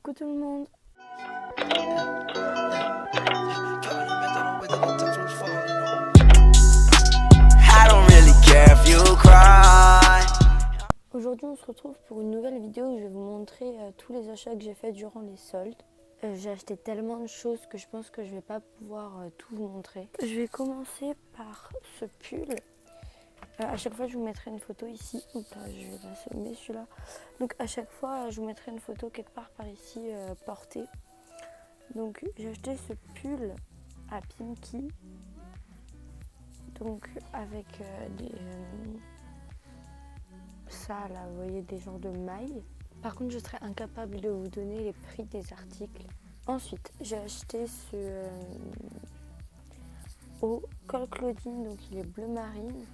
Coucou tout le monde. Aujourd'hui on se retrouve pour une nouvelle vidéo où je vais vous montrer tous les achats que j'ai fait durant les soldes. J'ai acheté tellement de choses que je pense que je vais pas pouvoir tout vous montrer. Je vais commencer par ce pull. À chaque fois je vous mettrai une photo ici. Oups, je vais l'assommer celui-là. Donc à chaque fois je vous mettrai une photo quelque part par ici portée. Donc j'ai acheté ce pull à Pimki. Donc avec ça là, vous voyez, des genres de mailles. Par contre je serais incapable de vous donner les prix des articles. Ensuite j'ai acheté ce haut col Claudine, donc il est bleu marine.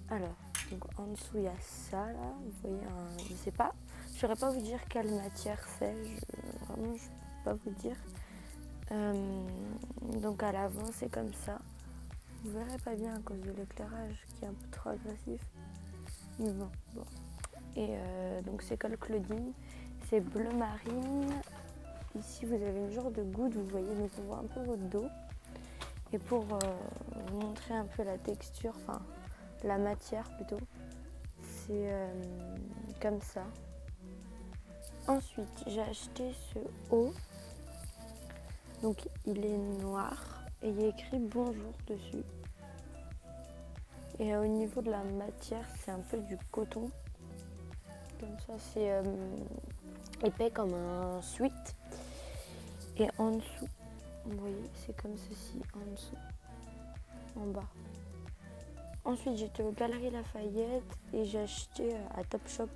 Alors donc en dessous il y a ça là, vous voyez, je sais pas, je saurais pas vous dire quelle matière c'est, vraiment je peux pas vous dire. Donc à l'avant c'est comme ça. Vous verrez pas bien à cause de l'éclairage qui est un peu trop agressif. Mais bon. Et donc c'est col Claudine, c'est bleu marine. Ici vous avez une genre de goutte, vous voyez, donc on voit un peu votre dos. Et pour vous montrer un peu la texture, enfin la matière plutôt, c'est comme ça. Ensuite j'ai acheté ce haut, donc il est noir et il y a écrit bonjour dessus. Et au niveau de la matière, c'est un peu du coton. Comme ça, c'est épais comme un sweat. Et en dessous, vous voyez, c'est comme ceci, en dessous, en bas. Ensuite, j'étais aux Galeries Lafayette et j'ai acheté à Topshop.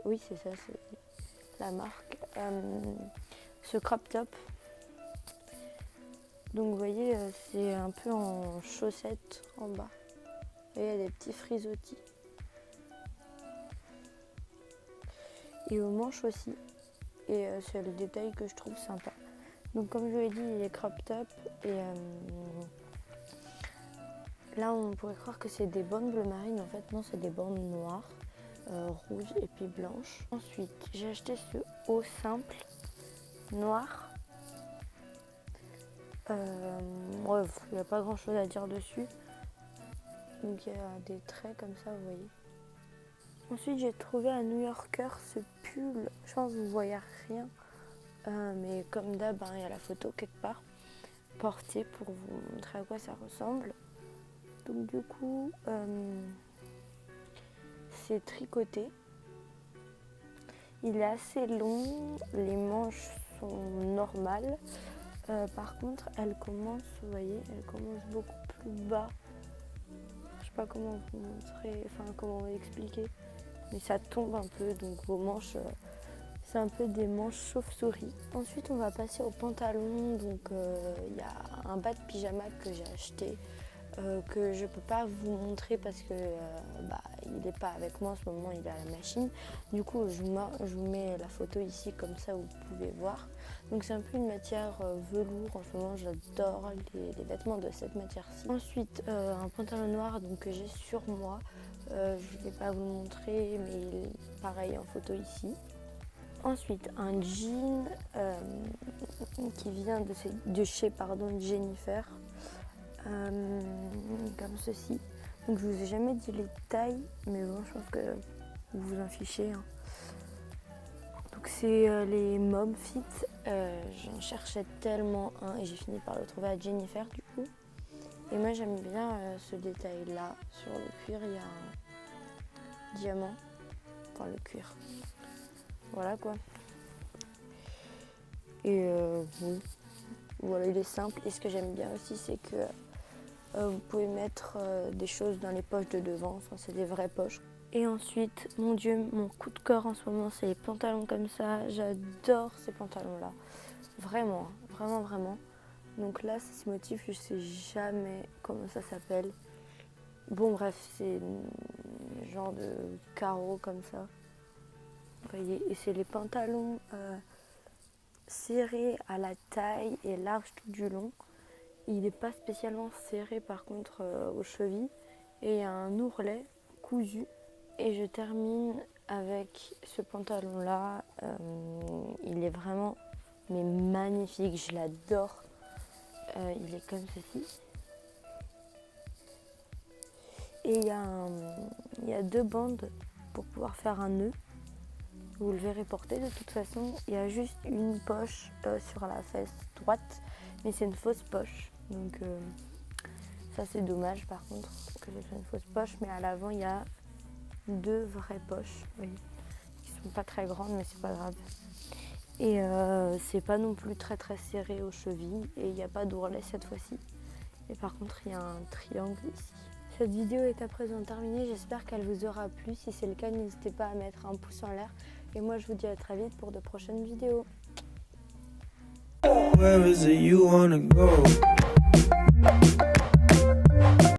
Oui, c'est ça, c'est la marque. Ce crop top. Donc, vous voyez, c'est un peu en chaussettes en bas. Et il y a des petits frisottis. Et aux manches aussi. Et c'est le détail que je trouve sympa. Donc comme je vous l'ai dit, il est crop top. Et là, on pourrait croire que c'est des bandes bleu marine. En fait, non, c'est des bandes noires, rouges et puis blanches. Ensuite, j'ai acheté ce haut simple, noir. Bref, il n'y a pas grand chose à dire dessus. Donc il y a des traits comme ça, vous voyez. Ensuite, j'ai trouvé à New Yorker ce pull. Je pense que vous ne voyez rien. Mais comme d'hab, il y a la photo quelque part portée pour vous montrer à quoi ça ressemble. Donc du coup, c'est tricoté. Il est assez long, les manches sont normales. Par contre, elle commence, vous voyez, elle commence beaucoup plus bas. Je sais pas comment vous montrer, enfin comment vous expliquer, mais ça tombe un peu, donc vos manches, c'est un peu des manches chauve-souris. Ensuite, on va passer au pantalon. Donc il y a un bas de pyjama que j'ai acheté. Que je ne peux pas vous montrer parce que il n'est pas avec moi en ce moment, il est à la machine. Du coup, je vous mets la photo ici, comme ça vous pouvez voir. Donc c'est un peu une matière velours. En ce moment, j'adore les vêtements de cette matière-ci. Ensuite, un pantalon noir donc, que j'ai sur moi. Je ne vais pas vous le montrer, mais il est pareil en photo ici. Ensuite, un jean qui vient de chez Jennifer. Comme ceci. Donc je vous ai jamais dit les tailles, mais bon, je pense que vous vous en fichez. Donc c'est les Mom Fit. J'en cherchais tellement un et j'ai fini par le trouver à Jennifer du coup. Et moi j'aime bien ce détail là. Sur le cuir, il y a un diamant. Enfin le cuir. Voilà quoi. Et oui. Voilà, il est simple. Et ce que j'aime bien aussi, c'est que vous pouvez mettre des choses dans les poches de devant, enfin c'est des vraies poches. Et ensuite, mon Dieu, mon coup de cœur en ce moment, c'est les pantalons comme ça. J'adore ces pantalons-là. Vraiment, vraiment. Donc là, c'est ce motif, je sais jamais comment ça s'appelle. Bon bref, c'est un genre de carreau comme ça. Vous voyez, et c'est les pantalons serrés à la taille et larges tout du long. Il n'est pas spécialement serré par contre aux chevilles et il y a un ourlet cousu. Et je termine avec ce pantalon là est vraiment mais magnifique, je l'adore. Il est comme ceci. Et il y a 2 bandes pour pouvoir faire un nœud. Vous le verrez porter de toute façon. Il y a juste une poche sur la fesse droite, mais c'est une fausse poche. Donc ça c'est dommage par contre que j'ai fait une fausse poche. Mais à l'avant il y a 2 vraies poches, oui, qui sont pas très grandes mais c'est pas grave. Et c'est pas non plus très serré aux chevilles et il n'y a pas d'ourlet cette fois-ci. Et par contre il y a un triangle ici. Cette vidéo est à présent terminée, j'espère qu'elle vous aura plu. Si c'est le cas, n'hésitez pas à mettre un pouce en l'air. Et moi je vous dis à très vite pour de prochaines vidéos. Where is it you wanna go?